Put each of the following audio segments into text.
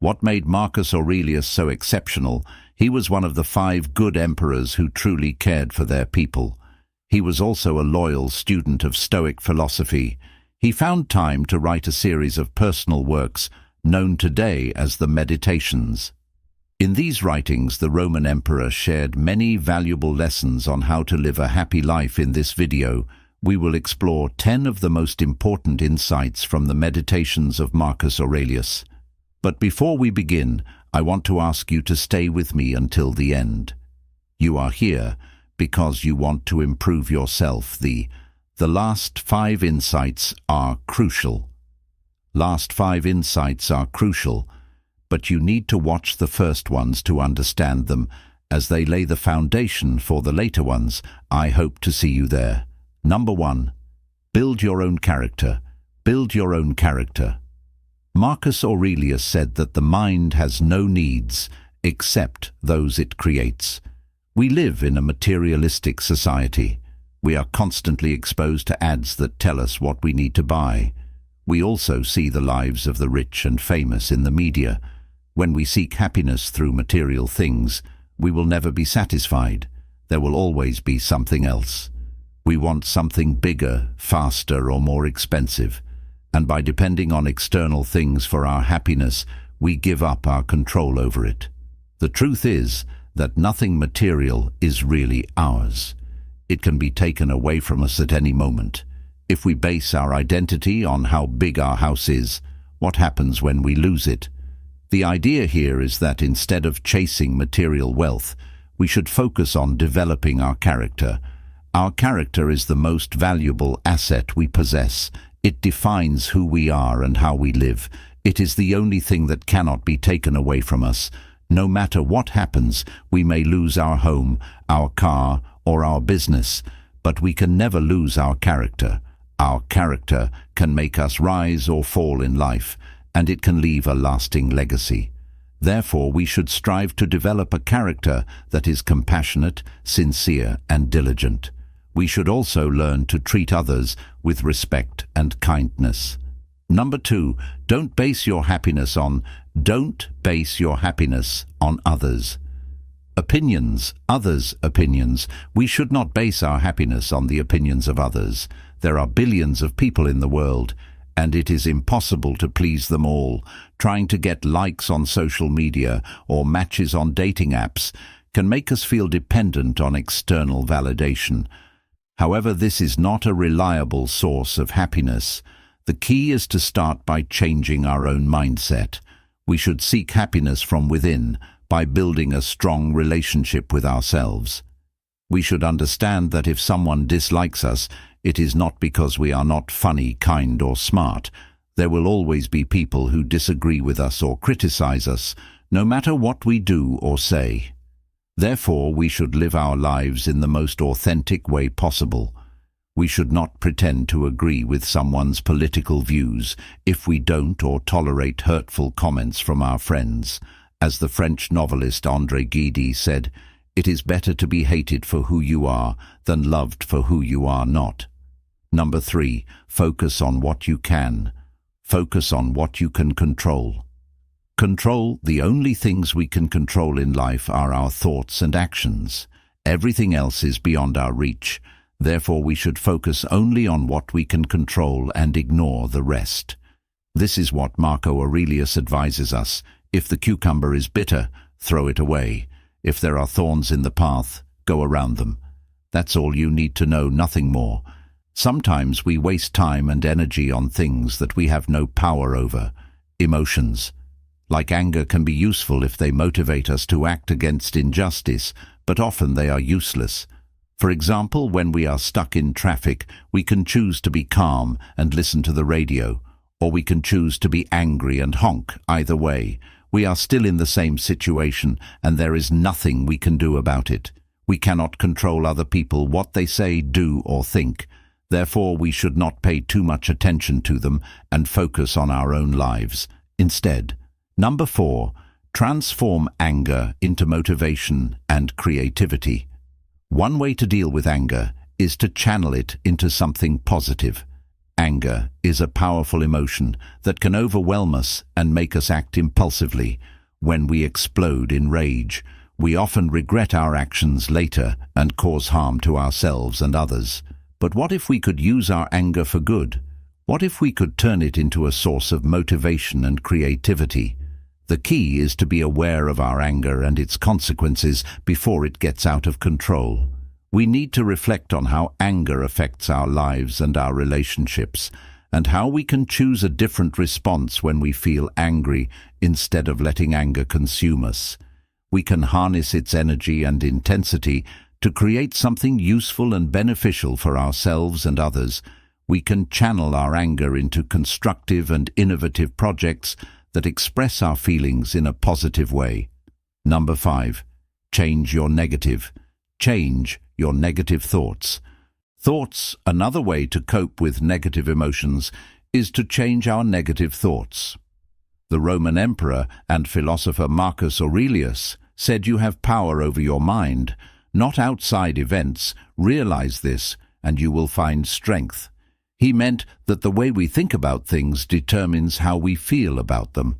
What made Marcus Aurelius so exceptional? He was one of the 5 good emperors who truly cared for their people. He was also a loyal student of Stoic philosophy. He found time to write a series of personal works known today as the Meditations. In these writings, the Roman emperor shared many valuable lessons on how to live a happy life. In this video, we will explore 10 of the most important insights from the Meditations of Marcus Aurelius. But before we begin, I want to ask you to stay with me until the end. You are here because you want to improve yourself. The last 5 insights are crucial. Last 5 insights are crucial, but you need to watch the first ones to understand them, as they lay the foundation for the later ones. I hope to see you there. Number 1. Build your own character. Build your own character. Marcus Aurelius said that the mind has no needs except those it creates. We live in a materialistic society. We are constantly exposed to ads that tell us what we need to buy. We also see the lives of the rich and famous in the media. When we seek happiness through material things, we will never be satisfied. There will always be something else. We want something bigger, faster, or more expensive. And by depending on external things for our happiness, we give up our control over it. The truth is that nothing material is really ours. It can be taken away from us at any moment. If we base our identity on how big our house is, what happens when we lose it? The idea here is that instead of chasing material wealth, we should focus on developing our character. Our character is the most valuable asset we possess. It defines who we are and how we live. It is the only thing that cannot be taken away from us. No matter what happens, we may lose our home, our car, or our business, but we can never lose our character. Our character can make us rise or fall in life, and it can leave a lasting legacy. Therefore, we should strive to develop a character that is compassionate, sincere, and diligent. We should also learn to treat others with respect and kindness. Number 2, don't base your happiness on others. Opinions, others' opinions. We should not base our happiness on the opinions of others. There are billions of people in the world, and it is impossible to please them all. Trying to get likes on social media or matches on dating apps can make us feel dependent on external validation. However, this is not a reliable source of happiness. The key is to start by changing our own mindset. We should seek happiness from within by building a strong relationship with ourselves. We should understand that if someone dislikes us, it is not because we are not funny, kind, or smart. There will always be people who disagree with us or criticize us, no matter what we do or say. Therefore, we should live our lives in the most authentic way possible. We should not pretend to agree with someone's political views if we don't, or tolerate hurtful comments from our friends. As the French novelist André Gide said, "It is better to be hated for who you are than loved for who you are not." Number 3, focus on what you can. Focus on what you can control. The only things we can control in life are our thoughts and actions. Everything else is beyond our reach. Therefore, we should focus only on what we can control and ignore the rest. This is what Marcus Aurelius advises us. If the cucumber is bitter, throw it away. If there are thorns in the path, go around them. That's all you need to know, nothing more. Sometimes we waste time and energy on things that we have no power over. Emotions, like anger, can be useful if they motivate us to act against injustice, but often they are useless. For example, when we are stuck in traffic, we can choose to be calm and listen to the radio, or we can choose to be angry and honk. Either way, we are still in the same situation, and there is nothing we can do about it. We cannot control other people, what they say, do, or think. Therefore, we should not pay too much attention to them and focus on our own lives instead. Number 4, transform anger into motivation and creativity. One way to deal with anger is to channel it into something positive. Anger is a powerful emotion that can overwhelm us and make us act impulsively. When we explode in rage, we often regret our actions later and cause harm to ourselves and others. But what if we could use our anger for good? What if we could turn it into a source of motivation and creativity? The key is to be aware of our anger and its consequences before it gets out of control. We need to reflect on how anger affects our lives and our relationships, and how we can choose a different response when we feel angry instead of letting anger consume us. We can harness its energy and intensity to create something useful and beneficial for ourselves and others. We can channel our anger into constructive and innovative projects that express our feelings in a positive way. Number 5. Change your negative. Change your negative thoughts. Thoughts, another way to cope with negative emotions, is to change our negative thoughts. The Roman emperor and philosopher Marcus Aurelius said you have power over your mind, not outside events. Realize this, and you will find strength. He meant that the way we think about things determines how we feel about them.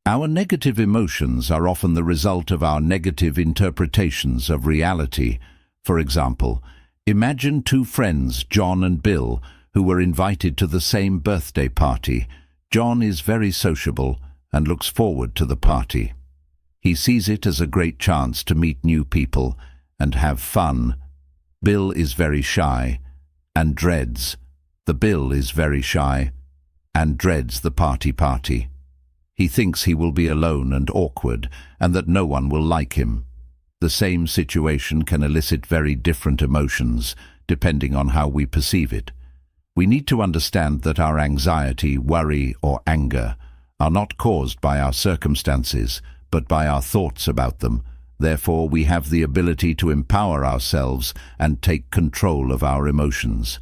Our negative emotions are often the result of our negative interpretations of reality. For example, imagine two friends, John and Bill, who were invited to the same birthday party. John is very sociable and looks forward to the party. He sees it as a great chance to meet new people and have fun. Bill is very shy and dreads. Bill is very shy and dreads the party. He thinks he will be alone and awkward and that no one will like him. The same situation can elicit very different emotions depending on how we perceive it. We need to understand that our anxiety, worry, or anger are not caused by our circumstances, but by our thoughts about them. Therefore, we have the ability to empower ourselves and take control of our emotions.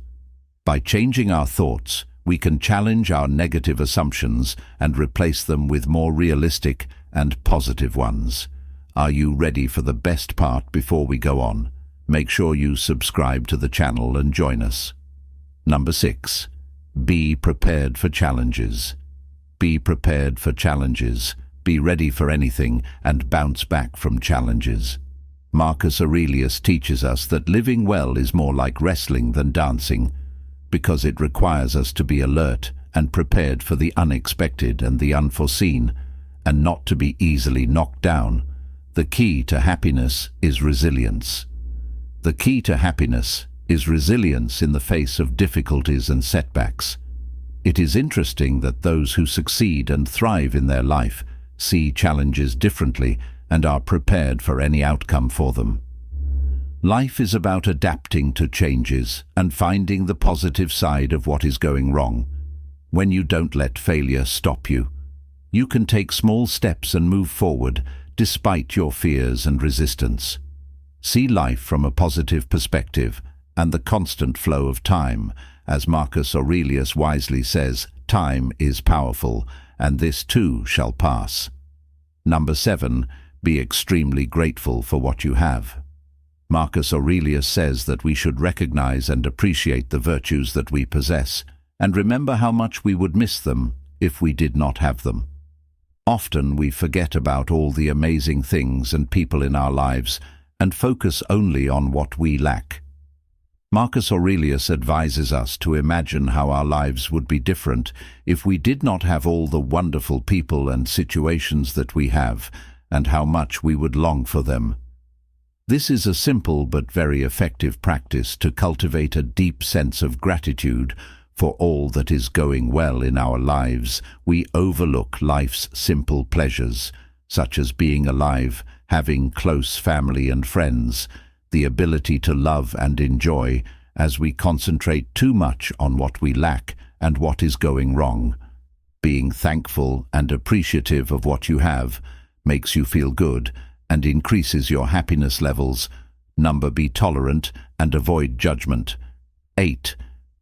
By changing our thoughts, we can challenge our negative assumptions and replace them with more realistic and positive ones. Are you ready for the best part before we go on? Make sure you subscribe to the channel and join us. Number 6. Be prepared for challenges. Be prepared for challenges. Be ready for anything and bounce back from challenges. Marcus Aurelius teaches us that living well is more like wrestling than dancing, because it requires us to be alert and prepared for the unexpected and the unforeseen, and not to be easily knocked down. The key to happiness is resilience. The key to happiness is resilience in the face of difficulties and setbacks. It is interesting that those who succeed and thrive in their life see challenges differently and are prepared for any outcome for them. Life is about adapting to changes and finding the positive side of what is going wrong. When you don't let failure stop you, you can take small steps and move forward despite your fears and resistance. See life from a positive perspective and the constant flow of time. As Marcus Aurelius wisely says, time is powerful, and this too shall pass. Number 7. Be extremely grateful for what you have. Marcus Aurelius says that we should recognize and appreciate the virtues that we possess, and remember how much we would miss them if we did not have them. Often we forget about all the amazing things and people in our lives and focus only on what we lack. Marcus Aurelius advises us to imagine how our lives would be different if we did not have all the wonderful people and situations that we have, and how much we would long for them. This is a simple but very effective practice to cultivate a deep sense of gratitude for all that is going well in our lives. We overlook life's simple pleasures, such as being alive, having close family and friends, the ability to love and enjoy, as we concentrate too much on what we lack and what is going wrong. Being thankful and appreciative of what you have makes you feel good and increases your happiness levels. Number, be tolerant and avoid judgment. 8.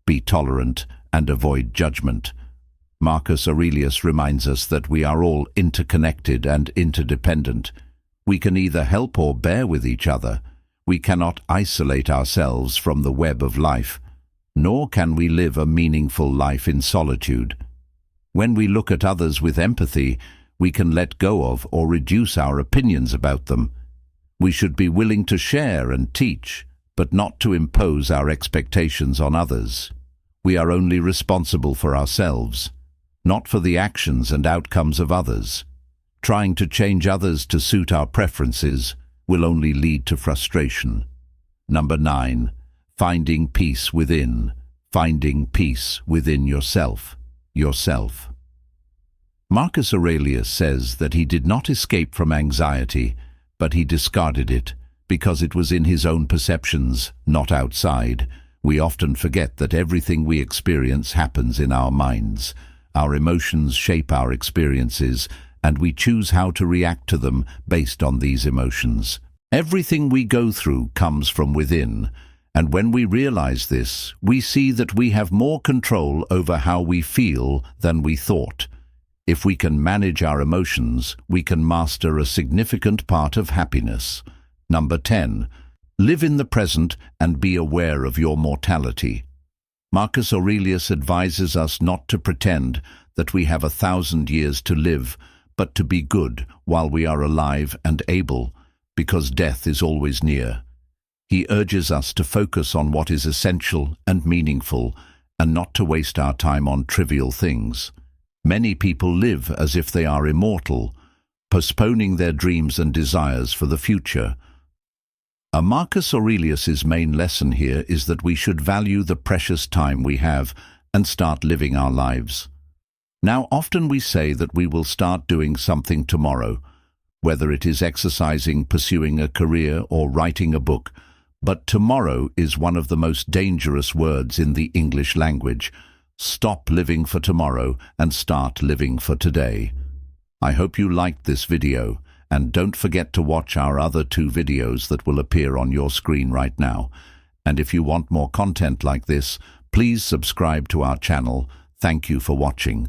Be tolerant and avoid judgment. Marcus Aurelius reminds us that we are all interconnected and interdependent. We can either help or bear with each other. We cannot isolate ourselves from the web of life. nor can we live a meaningful life in solitude. When we look at others with empathy, we can let go of or reduce our opinions about them. We should be willing to share and teach, but not to impose our expectations on others. We are only responsible for ourselves, not for the actions and outcomes of others. Trying to change others to suit our preferences will only lead to frustration. Number 9. Finding peace within. Finding peace within yourself. Yourself. Marcus Aurelius says that he did not escape from anxiety, but he discarded it, because it was in his own perceptions, not outside. We often forget that everything we experience happens in our minds. Our emotions shape our experiences, and we choose how to react to them based on these emotions. Everything we go through comes from within, and when we realize this, we see that we have more control over how we feel than we thought. If we can manage our emotions, we can master a significant part of happiness. Number 10. Live in the present and be aware of your mortality. Marcus Aurelius advises us not to pretend that we have 1,000 years to live, but to be good while we are alive and able, because death is always near. He urges us to focus on what is essential and meaningful, and not to waste our time on trivial things. Many people live as if they are immortal, postponing their dreams and desires for the future. Marcus Aurelius's main lesson here is that we should value the precious time we have and start living our lives. Now, often we say that we will start doing something tomorrow, whether it is exercising, pursuing a career, or writing a book. But tomorrow is one of the most dangerous words in the English language. Stop living for tomorrow and start living for today. I hope you liked this video, and don't forget to watch our other 2 videos that will appear on your screen right now. And if you want more content like this, please subscribe to our channel. Thank you for watching.